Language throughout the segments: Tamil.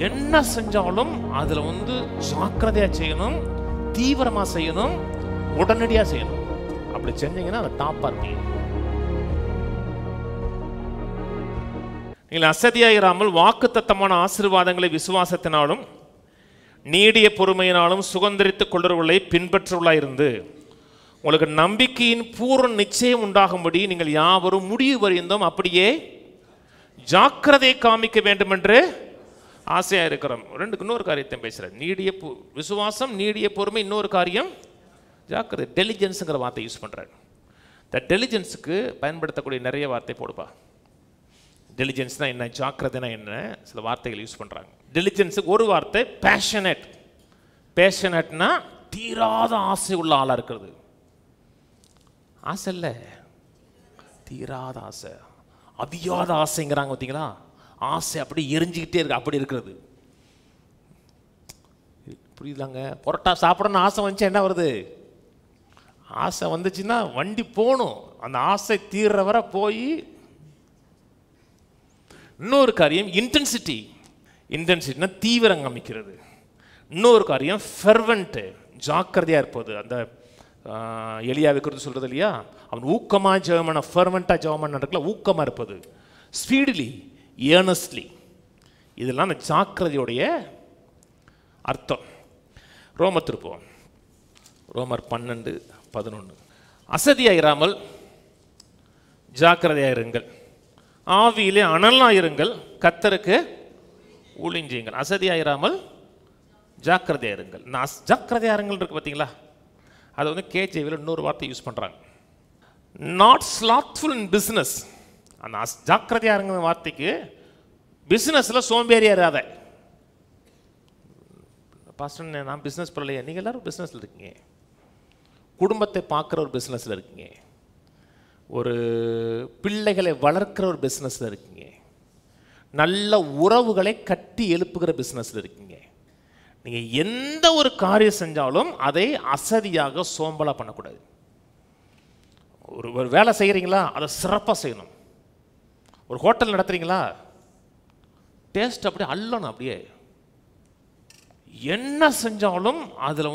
என்ன செஞ்சாலும் அதுல ஜாக்கிரதையா செய்யணும், தீவிரமா செய்யணும், உடனடியா செய்யணும். அப்படி செஞ்சீங்கன்னா அது டாப்பா இருப்பீங்க. நீங்கள் அசதியாயிராமல் வாக்குத்தத்தமான ஆசீர்வாதங்களை விசுவாசத்தினாலும் நீடிய பொறுமையினாலும் சுதந்திரித்துக் கொள்ளுவர்களை பின்பற்றுவர்களாயிருந்து உங்களுக்கு நம்பிக்கையின் பூர்ண நிச்சயம் உண்டாகும்படி நீங்கள் யாவரும் முடிவு வரைந்தும் அப்படியே ஜாக்கிரதை காமிக்க வேண்டும் என்று ஆசையா இருக்கிறோம். இன்னொரு காரியத்தை பேசுறேன். நீடிய விசுவாசம், நீடிய பொறுமை, இன்னொரு காரியம் ஜாக்கிரதை. டெலிஜென்ஸுங்கிற வார்த்தை யூஸ் பண்றாரு. இந்த டெலிஜென்ஸுக்கு பயன்படுத்தக்கூடிய நிறைய வார்த்தை போடுப்பா. டெலிஜென்ஸ்னா என்ன, ஜாக்கிரதைனா என்ன, சில வார்த்தைகள் யூஸ் பண்றாங்க. டெலிஜென்ஸுக்கு ஒரு வார்த்தை பேஷனேட். பேஷனேட்னா தீராத ஆசை உள்ள ஆளா இருக்கிறது. ஆசை இல்ல, தீராத ஆசை, அதிகாத ஆசைங்கிறாங்க பார்த்தீங்களா. ஆசை அப்படி எரிஞ்சுக்கிட்டே இருக்கு, அப்படி இருக்கிறது. புரியுதாங்க? பொரோட்டா சாப்பிடணும்னு ஆசை வந்துச்சு, என்ன வருது? ஆசை வந்துச்சுன்னா வண்டி போகணும், அந்த ஆசை தீர்ற வர போய். இன்னொரு காரியம் இன்டென்சிட்டி. இன்டென்சிட்டினா தீவிரம் காமிக்கிறது. இன்னொரு காரியம் ஃபெர்வென்ட், ஜாக்கிரதையாக இருப்பது. அந்த எலியாவுக்கு சொல்கிறது இல்லையா, அவன் ஊக்கமாக ஜெபமான, ஃபெர்வெண்ட்டாக ஜெபமான இருக்குல்ல, ஊக்கமாக இருப்பது. ஸ்பீடிலி, ஏர்னஸ்ட்லி, இதெல்லாம் அந்த ஜாக்கிரதையுடைய அர்த்தம். ரோமத்திருப்போம், ரோமர் 12:11. அசதியாயிராமல் ஜாக்கிரதையாயிருங்கள், ஆவியிலே அனலாயிருங்கள், கர்த்தருக்கு ஊழியஞ்செய்யுங்கள். அசதியாயிராமல் ஜாக்கிரதையாயிருங்கள். ஜாக்கிரதையாருங்கள் இருக்கு பார்த்தீங்களா, அது கேஜேவியில் இன்னொரு வார்த்தை யூஸ் பண்ணுறாங்க. Not slothful in business. அந்த ஜாக்கிரதையாருங்கிற வார்த்தைக்கு பிஸ்னஸில் சோம்பேறியா இராத. பாஸ்டர் நான் பிஸ்னஸ் பண்ணலையே. நீங்கள் எல்லாரும் பிஸ்னஸில் இருக்கீங்க, குடும்பத்தை பார்க்குற ஒரு பிஸ்னஸில் இருக்கீங்க, ஒரு பிள்ளைகளை வளர்க்குற ஒரு பிஸ்னஸில் இருக்கீங்க, நல்ல உறவுகளை கட்டி எழுப்புகிற பிஸ்னஸில் இருக்கீங்க. நீங்கள் எந்த ஒரு காரியம் செஞ்சாலும் அதை அசதியாக சோம்பலாக பண்ணக்கூடாது. ஒரு வேலை செய்கிறீங்களா, அதை சிறப்பாக செய்யணும். ஒரு ஹோட்டல் நடத்துறீங்களா, டேஸ்ட் அப்படியே அள்ளணும். அப்படியே என்ன செஞ்சாலும் அதில்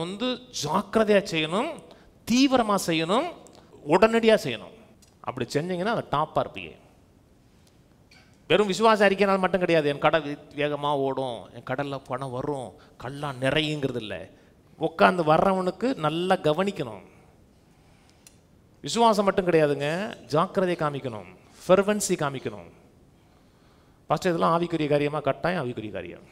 ஜாக்கிரதையாக செய்யணும், தீவிரமாக செய்யணும், உடனடியாக செய்யணும். அப்படி செஞ்சீங்கன்னா அதை டாப்பாக இருப்பீங்க. வெறும் விசுவாச அறிக்கைனால் மட்டும் கிடையாது. என் கடை வேகமாக ஓடும், என் கடலில் பணம் வரும், கல்லாம் நிறையுங்கிறது இல்லை. உட்காந்து வர்றவனுக்கு நல்லா கவனிக்கணும். விசுவாசம் மட்டும் கிடையாதுங்க, ஜாக்கிரதை காமிக்கணும், ஃபெர்வன்சி காமிக்கணும். ஃபஸ்ட்டு இதெல்லாம் ஆவிக்குரிய காரியமாக, கட்டாயம் ஆவிக்குரிய காரியம்.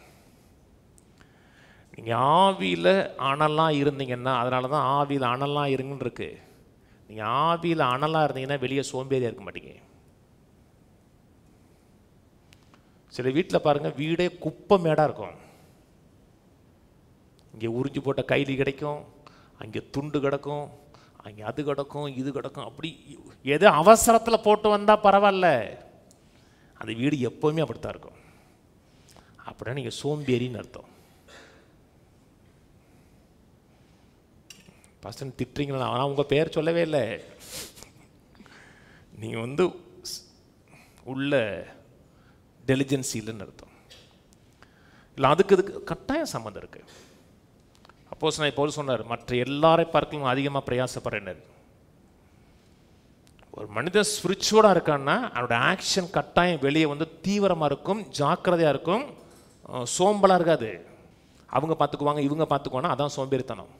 நீங்கள் ஆவியில் அனலாக இருந்தீங்கன்னா, அதனால தான் ஆவியில் அனலாக இருங்கன்னு இருக்கு. நீங்கள் ஆவியில் அனலாக இருந்தீங்கன்னா வெளியே சோம்பேறியாக இருக்க மாட்டீங்க. சில வீட்டில் பாருங்கள், வீடே குப்பை மேடாக இருக்கும். இங்கே உறிஞ்சி போட்ட கைலி கிடைக்கும், அங்கே துண்டு கிடக்கும், அங்கே அது கிடக்கும், இது கிடக்கும். அப்படி எது அவசரத்தில் போட்டு வந்தால் பரவாயில்ல, அந்த வீடு எப்போவுமே அப்படித்தான் இருக்கும். அப்படின்னா நீங்கள் சோம்பேறின்னு அர்த்தம். பர்சன் திட்டுறீங்களா, ஆனால் உங்கள் பேர் சொல்லவே இல்லை. நீங்கள் உள்ள டெலிஜென்சி இல்லைன்னு அர்த்தம். இல்லை, அதுக்கு கட்டாயம் சம்மந்தம் இருக்குது. அப்போஸ்தலனாகிய பவுல் சொன்னார், மற்ற எல்லாரை பார்க்கலும் அதிகமாக பிரயாசப்படுறேன். ஒரு மனிதன் ஸ்பிரிச்சுவலாக இருக்கான்னா அவனோட ஆக்ஷன் கட்டாயம் வெளியே தீவிரமாக இருக்கும், ஜாக்கிரதையாக இருக்கும், சோம்பலாக இருக்காது. அவங்க பார்த்துக்குவாங்க, இவங்க பார்த்துக்குவானா, அதான் சோம்பேறித்தனம்.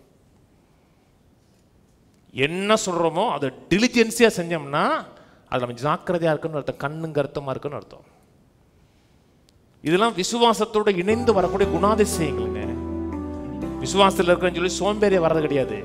என்ன சொல்கிறோமோ அதை டிலிஜென்ஸியாக செஞ்சோம்னா அது நம்ம ஜாக்கிரதையாக இருக்குன்னு அர்த்தம், கண்ணுங்க அர்த்தமாக இருக்குன்னு அர்த்தம். இதெல்லாம் விசுவாசத்தோடு இணைந்து வரக்கூடிய குணாதிசயங்களுங்க. விசுவாசத்தில் இருக்குன்னு சொல்லி சோம்பேறியாக வர்றது கிடையாது.